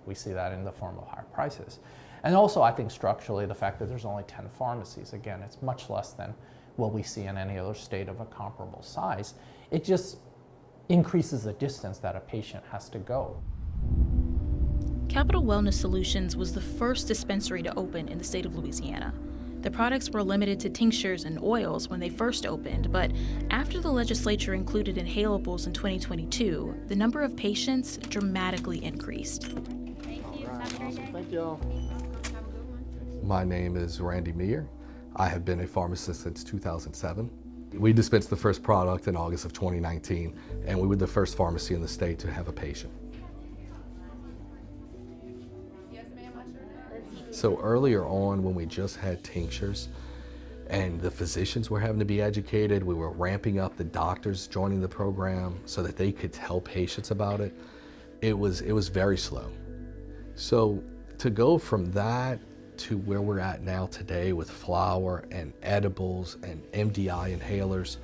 We see that in the form of higher prices. And also, I think structurally, the fact that there's only 10 pharmacies, again, it's much less than what we see in any other state of a comparable size. It just increases the distance that a patient has to go. Capital Wellness Solutions was the first dispensary to open in the state of Louisiana. The products were limited to tinctures and oils when they first opened, but after the legislature included inhalables in 2022, the number of patients dramatically increased. Thank you. Awesome. Thank y'all. My name is Randy Mire. I have been a pharmacist since 2007. We dispensed the first product in August of 2019, and we were the first pharmacy in the state to have a patient. So earlier on, when we just had tinctures and the physicians were having to be educated, we were ramping up the doctors joining the program so that they could tell patients about it. It was very slow. So to go from that to where we're at now today with flower and edibles and MDI inhalers,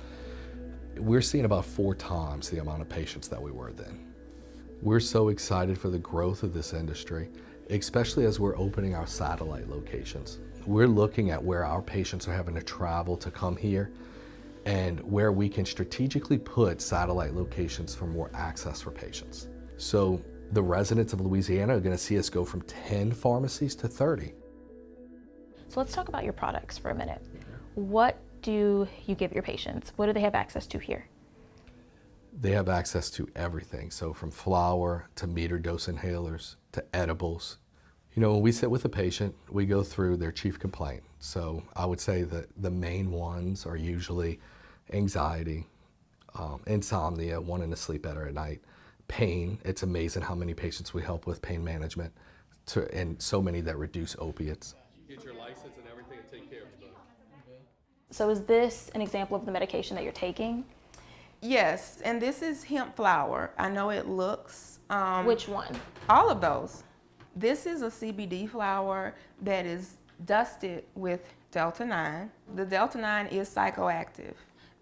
we're seeing about 4 times the amount of patients that we were then. We're so excited for the growth of this industry, especially as we're opening our satellite locations. We're looking at where our patients are having to travel to come here and where we can strategically put satellite locations for more access for patients. So the residents of Louisiana are going to see us go from 10 pharmacies to 30. So let's talk about your products for a minute. What do you give your patients? What do they have access to here? They have access to everything. So from flower to meter dose inhalers to edibles. You know, when we sit with a patient, we go through their chief complaint. So I would say that the main ones are usually anxiety, insomnia, wanting to sleep better at night, pain. It's amazing how many patients we help with pain management, and so many that reduce opiates. Get your license and everything and take care of it. So is this an example of the medication that you're taking? Yes, and this is hemp flower. I know it looks... Which one? All of those. This is a CBD flower that is dusted with Delta-9. The Delta-9 is psychoactive.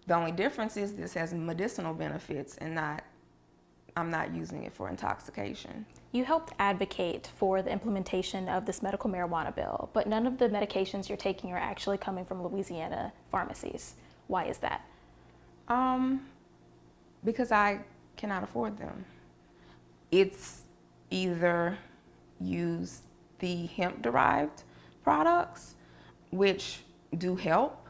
The only difference is this has medicinal benefits and I'm not using it for intoxication. You helped advocate for the implementation of this medical marijuana bill, but none of the medications you're taking are actually coming from Louisiana pharmacies. Why is that? Because I cannot afford them. It's either use the hemp-derived products, which do help,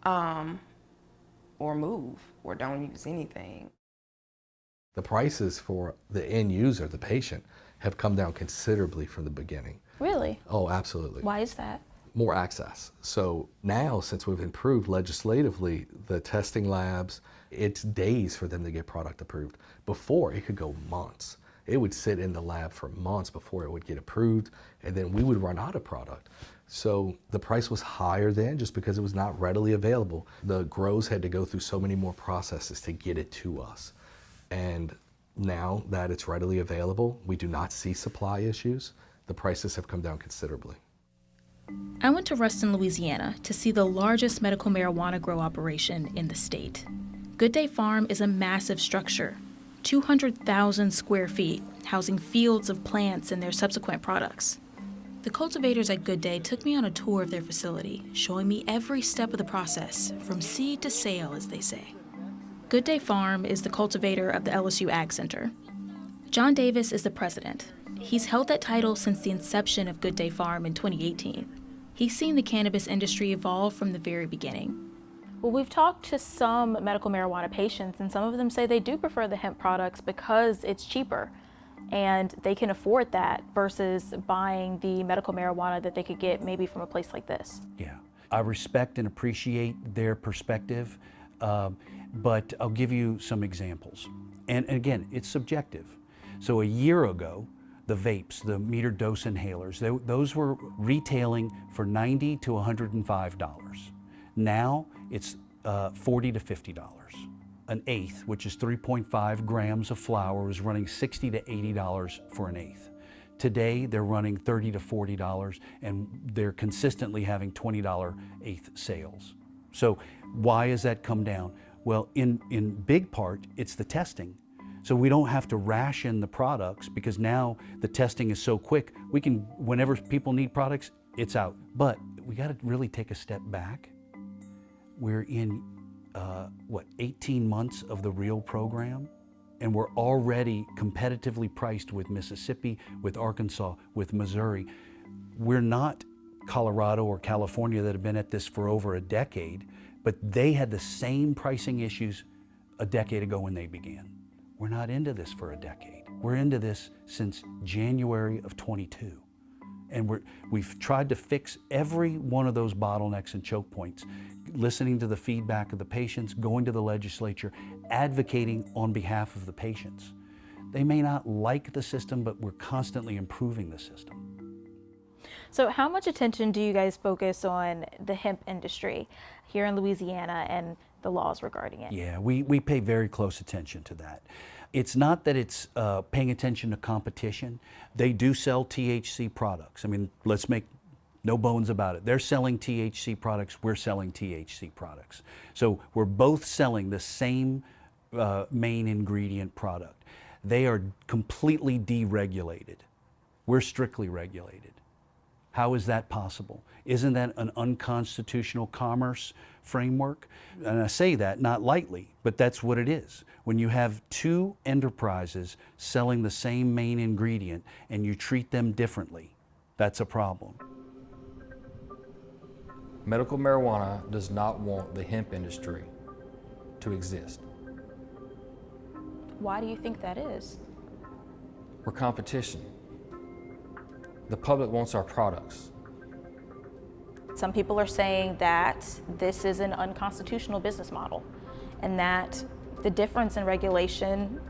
or move, or don't use anything. The prices for the end user, the patient, have come down considerably from the beginning. Really? Oh, absolutely. Why is that? More access. So now, since we've improved legislatively the testing labs, it's days for them to get product approved. Before, it could go months. It would sit in the lab for months before it would get approved, and then we would run out of product. So the price was higher then just because it was not readily available. The grows had to go through so many more processes to get it to us. And now that it's readily available, we do not see supply issues. The prices have come down considerably. I went to Ruston, Louisiana to see the largest medical marijuana grow operation in the state. Good Day Farm is a massive structure, 200,000 square feet, housing fields of plants and their subsequent products. The cultivators at Good Day took me on a tour of their facility, showing me every step of the process, from seed to sale, as they say. Good Day Farm is the cultivator of the LSU Ag Center. John Davis is the president. He's held that title since the inception of Good Day Farm in 2018. He's seen the cannabis industry evolve from the very beginning. Well, we've talked to some medical marijuana patients, and some of them say they do prefer the hemp products because it's cheaper and they can afford that versus buying the medical marijuana that they could get maybe from a place like this. Yeah, I respect and appreciate their perspective, but I'll give you some examples. And again, it's subjective. So a year ago, the vapes, the meter dose inhalers, those were retailing for $90 to $105. Now it's $40 to $50. An eighth, which is 3.5 grams of flour, is running $60 to $80 for an eighth. Today, they're running $30 to $40, and they're consistently having $20 eighth sales. So why has that come down? Well, in big part, it's the testing. So we don't have to ration the products because now the testing is so quick, we can, whenever people need products, it's out. But we got to really take a step back. We're in, 18 months of the real program, and we're already competitively priced with Mississippi, with Arkansas, with Missouri. We're not Colorado or California that have been at this for over a decade, but they had the same pricing issues a decade ago when they began. We're not into this for a decade. We're into this since January of 22. And we've tried to fix every one of those bottlenecks and choke points, listening to the feedback of the patients, going to the legislature, advocating on behalf of the patients. They may not like the system, but we're constantly improving the system. So how much attention do you guys focus on the hemp industry here in Louisiana and the laws regarding it? Yeah, we pay very close attention to that. It's not that it's paying attention to competition. They do sell THC products. I mean, let's make no bones about it. They're selling THC products, we're selling THC products. So we're both selling the same main ingredient product. They are completely deregulated. We're strictly regulated. How is that possible? Isn't that an unconstitutional commerce framework? And I say that not lightly, but that's what it is. When you have two enterprises selling the same main ingredient and you treat them differently, that's a problem. Medical marijuana does not want the hemp industry to exist. Why do you think that is? We're competition. The public wants our products. Some people are saying that this is an unconstitutional business model and that the difference in regulation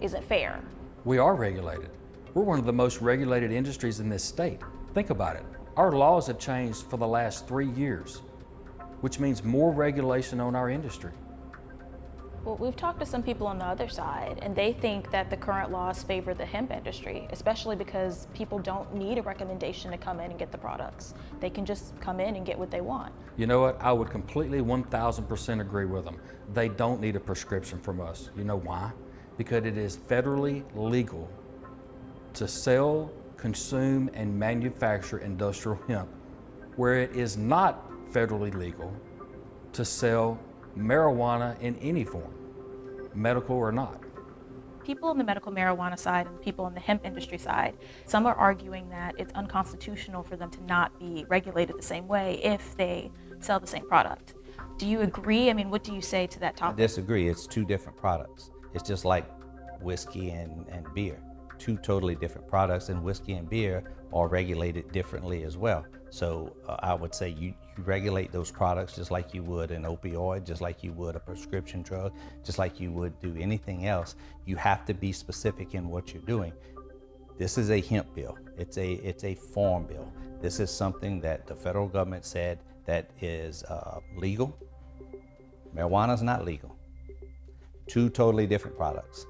isn't fair. We are regulated. We're one of the most regulated industries in this state. Think about it. Our laws have changed for the last 3 years, which means more regulation on our industry. Well, we've talked to some people on the other side, and they think that the current laws favor the hemp industry, especially because people don't need a recommendation to come in and get the products. They can just come in and get what they want. You know what? I would completely 1,000% agree with them. They don't need a prescription from us. You know why? Because it is federally legal to sell, consume, and manufacture industrial hemp, where it is not federally legal to sell marijuana in any form, medical or not. People on the medical marijuana side and people on the hemp industry side, some are arguing that it's unconstitutional for them to not be regulated the same way if they sell the same product. Do you agree? I mean, what do you say to that I topic? disagree. It's two different products. It's just like whiskey and beer. Two totally different products, and whiskey and beer are regulated differently as well. So I would say you regulate those products just like you would an opioid, just like you would a prescription drug, just like you would do anything else. You have to be specific in what you're doing. This is a hemp bill. It's a farm bill. This is something that the federal government said that is legal. Marijuana is not legal. Two totally different products.